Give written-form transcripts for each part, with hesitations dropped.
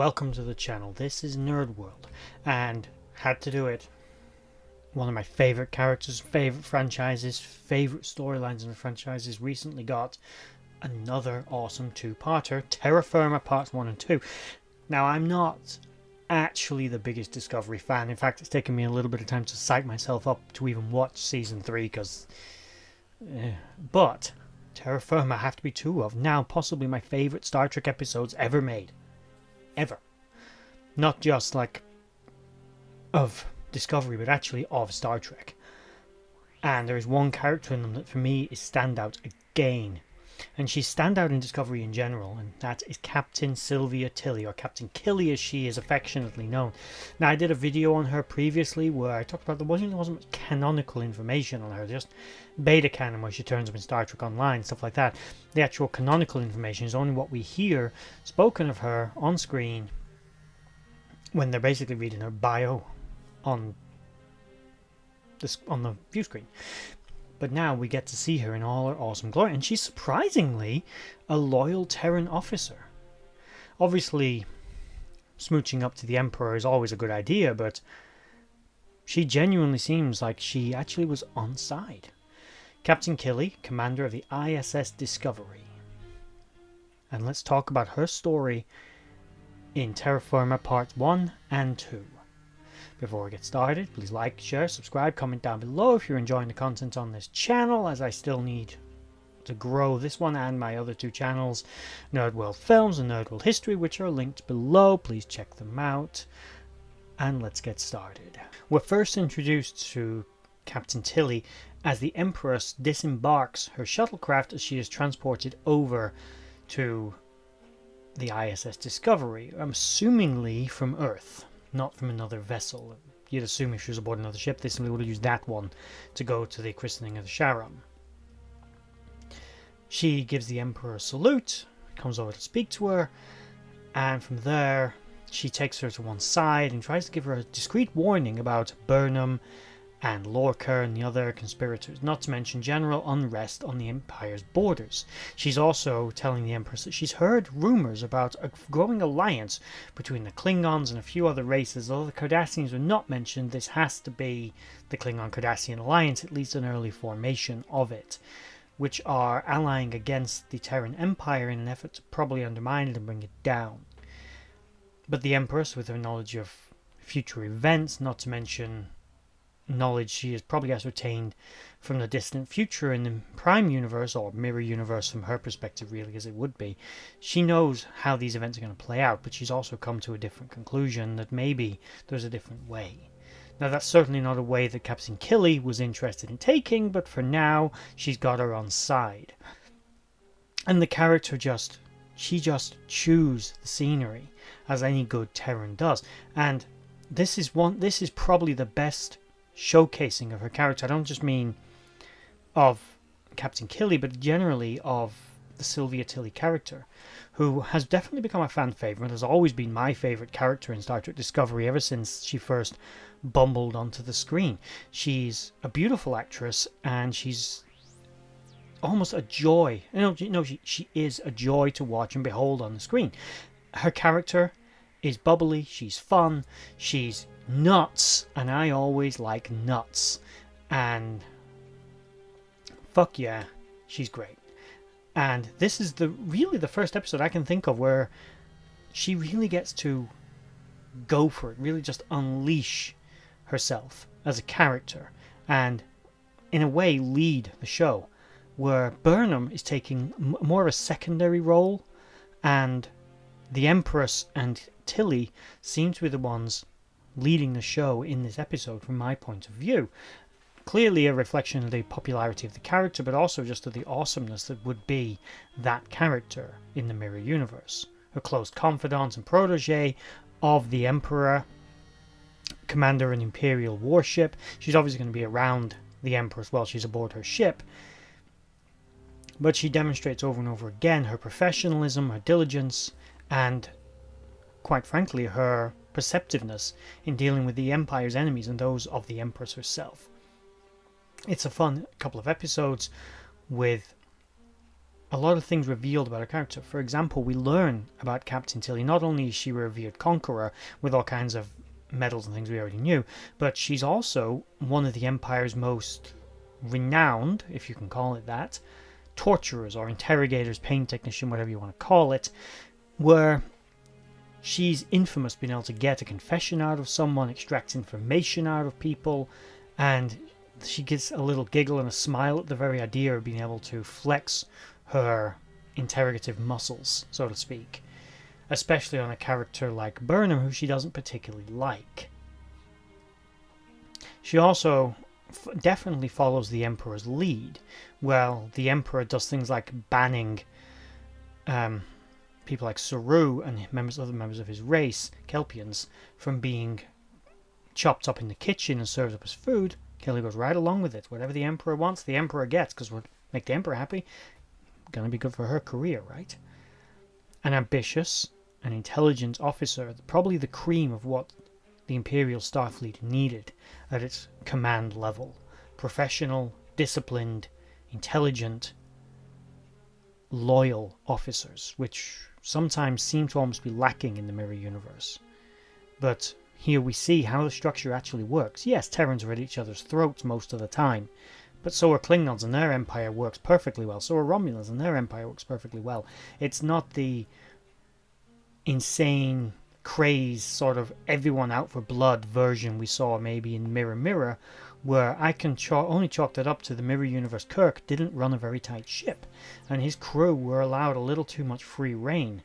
welcome to the channel. This is Nerd.World, and had to do it. One of my favourite characters, favourite franchises, favourite storylines in the franchises recently got another awesome two-parter, Terra Firma Parts 1 and 2. Now, I'm not actually the biggest Discovery fan. In fact, it's taken me a little bit of time to psych myself up to even watch Season 3, because... but Terra Firma have to be two of now possibly my favourite Star Trek episodes ever made. Ever. Not just like of Discovery, but actually of Star Trek. And there is one character in them that for me is standout again. And she's standout in Discovery in general, and that is Captain Sylvia Tilly, or Captain Killy as she is affectionately known. Now, I did a video on her previously where I talked about there wasn't much canonical information on her, just beta canon where she turns up in Star Trek Online, stuff like that. The actual canonical information is only what we hear spoken of her on screen when they're basically reading her bio on the view screen. But now we get to see her in all her awesome glory, and she's surprisingly a loyal Terran officer. Obviously, smooching up to the Emperor is always a good idea, but she genuinely seems like she actually was on side. Captain Killy, commander of the ISS Discovery. And let's talk about her story in Terra Firma Parts 1 and 2. Before we get started, please like, share, subscribe, comment down below if you're enjoying the content on this channel, as I still need to grow this one and my other two channels, Nerd.World Films and Nerd.World History, which are linked below. Please check them out. And let's get started. We're first introduced to Captain Tilly as the Empress disembarks her shuttlecraft as she is transported over to the ISS Discovery, assumingly from Earth. Not from another vessel. You'd assume if she was aboard another ship, they simply would have used that one to go to the christening of the Sharon. She gives the Emperor a salute, comes over to speak to her, and from there she takes her to one side and tries to give her a discreet warning about Burnham and Lorca and the other conspirators, not to mention general unrest on the Empire's borders. She's also telling the Empress that she's heard rumours about a growing alliance between the Klingons and a few other races. Although the Cardassians were not mentioned, this has to be the Klingon-Cardassian alliance, at least an early formation of it, which are allying against the Terran Empire in an effort to probably undermine it and bring it down. But the Empress, with her knowledge of future events, not to mention knowledge she has probably ascertained from the distant future in the Prime Universe, or Mirror Universe from her perspective really, as it would be, she knows how these events are going to play out, but she's also come to a different conclusion that maybe there's a different way. Now, that's certainly not a way that Captain Killy was interested in taking, but for now she's got her on side. And the character she just chews the scenery, as any good Terran does. And this is probably the best showcasing of her character. I don't just mean of Captain Killy, but generally of the Sylvia Tilly character, who has definitely become a fan favourite, has always been my favourite character in Star Trek Discovery ever since she first bumbled onto the screen. She's a beautiful actress, and she's almost a joy. She is a joy to watch and behold on the screen. Her character is bubbly, she's fun, she's nuts, and I always like nuts, and fuck yeah, she's great. And this is really the first episode I can think of where she really gets to go for it, really just unleash herself as a character, and in a way lead the show, where Burnham is taking more of a secondary role, and the Empress and Tilly seem to be the ones leading the show in this episode from my point of view. Clearly a reflection of the popularity of the character, but also just of the awesomeness that would be that character in the Mirror Universe. Her close confidant and protege of the Emperor, commander of an Imperial warship. She's obviously going to be around the Empress while she's aboard her ship, but she demonstrates over and over again her professionalism, her diligence, and quite frankly her perceptiveness in dealing with the Empire's enemies and those of the Empress herself. It's a fun couple of episodes with a lot of things revealed about her character. For example, we learn about Captain Tilly. Not only is she a revered conqueror with all kinds of medals and things we already knew, but she's also one of the Empire's most renowned, if you can call it that, torturers or interrogators, pain technician, whatever you want to call it, where she's infamous being able to get a confession out of someone, extract information out of people, and she gets a little giggle and a smile at the very idea of being able to flex her interrogative muscles, so to speak, especially on a character like Burnham, who she doesn't particularly like. She also definitely follows the Emperor's lead. Well, the Emperor does things like banning people like Saru and other members of his race, Kelpians, from being chopped up in the kitchen and served up as food. Killy goes right along with it. Whatever the Emperor wants, the Emperor gets, because we'll make the Emperor happy. Gonna be good for her career, right? An ambitious and intelligent officer, probably the cream of what the Imperial Starfleet needed at its command level. Professional, disciplined, intelligent, loyal officers, which sometimes seem to almost be lacking in the Mirror Universe. But here we see how the structure actually works. Yes, Terrans are at each other's throats most of the time, but so are Klingons, and their empire works perfectly well. So are Romulans, and their empire works perfectly well. It's not the insane, craze, sort of everyone out for blood version we saw maybe in Mirror Mirror, where I can only chalk that up to the Mirror Universe. Kirk didn't run a very tight ship, and his crew were allowed a little too much free rein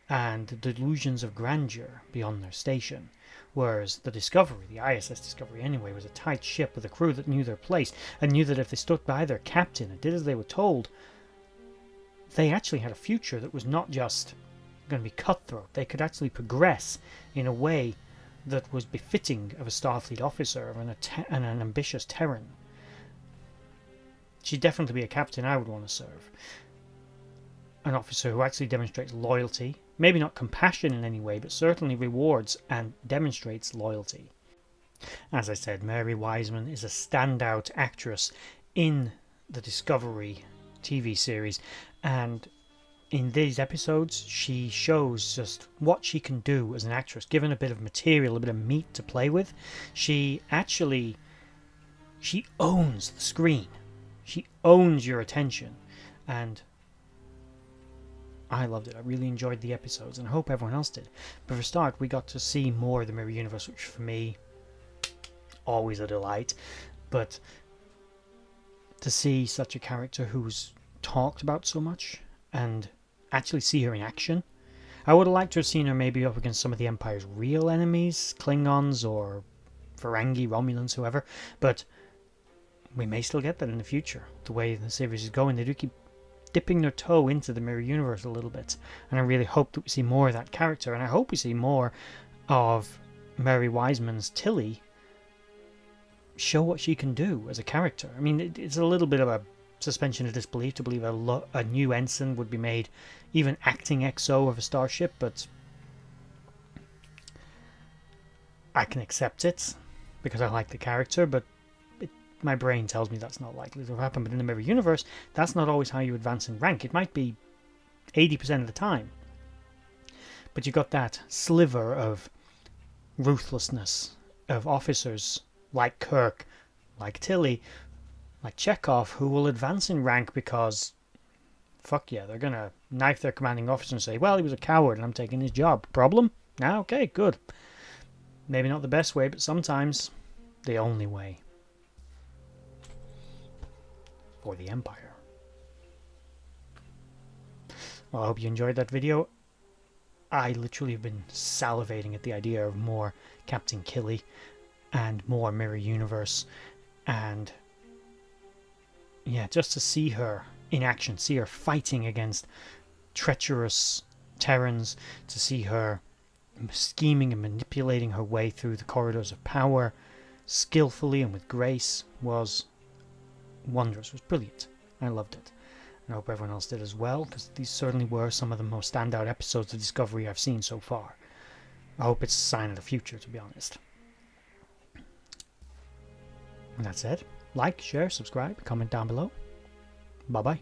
and delusions of grandeur beyond their station. Whereas the Discovery, the ISS Discovery anyway, was a tight ship with a crew that knew their place and knew that if they stood by their captain and did as they were told, they actually had a future that was not just going to be cutthroat. They could actually progress in a way that was befitting of a Starfleet officer and an ambitious Terran. She'd definitely be a captain I would want to serve. An officer who actually demonstrates loyalty, maybe not compassion in any way, but certainly rewards and demonstrates loyalty. As I said, Mary Wiseman is a standout actress in the Discovery TV series, and in these episodes she shows just what she can do as an actress. Given a bit of material, a bit of meat to play with, she owns the screen. She owns your attention, and I loved it. I really enjoyed the episodes, and I hope everyone else did. But for a start, we got to see more of the Mirror Universe, which for me, always a delight. But to see such a character who's talked about so much, and actually see her in action. I would have liked to have seen her maybe up against some of the Empire's real enemies, Klingons or Ferengi, Romulans, whoever. But we may still get that in the future. The way the series is going, they do keep dipping their toe into the Mirror Universe a little bit, and I really hope that we see more of that character, and I hope we see more of Mary Wiseman's Tilly show what she can do as a character. I mean, it's a little bit of a suspension of disbelief to believe a new ensign would be made even acting XO of a starship, but I can accept it because I like the character, but my brain tells me that's not likely to happen. But in the Mirror Universe, that's not always how you advance in rank. It might be 80% of the time, but you got that sliver of ruthlessness of officers like Kirk, like Tilly, like Chekhov, who will advance in rank because fuck yeah, they're gonna knife their commanding officer and say, well, he was a coward and I'm taking his job. Problem? Nah, okay, good. Maybe not the best way, but sometimes the only way for the Empire. Well, I hope you enjoyed that video. I literally have been salivating at the idea of more Captain Killy and more Mirror Universe, and yeah, just to see her in action, see her fighting against treacherous Terrans, to see her scheming and manipulating her way through the corridors of power skillfully and with grace was wondrous, was brilliant. I loved it. I hope everyone else did as well, because these certainly were some of the most standout episodes of Discovery I've seen so far. I hope it's a sign of the future, to be honest. And that said, like, share, subscribe, comment down below. Bye bye.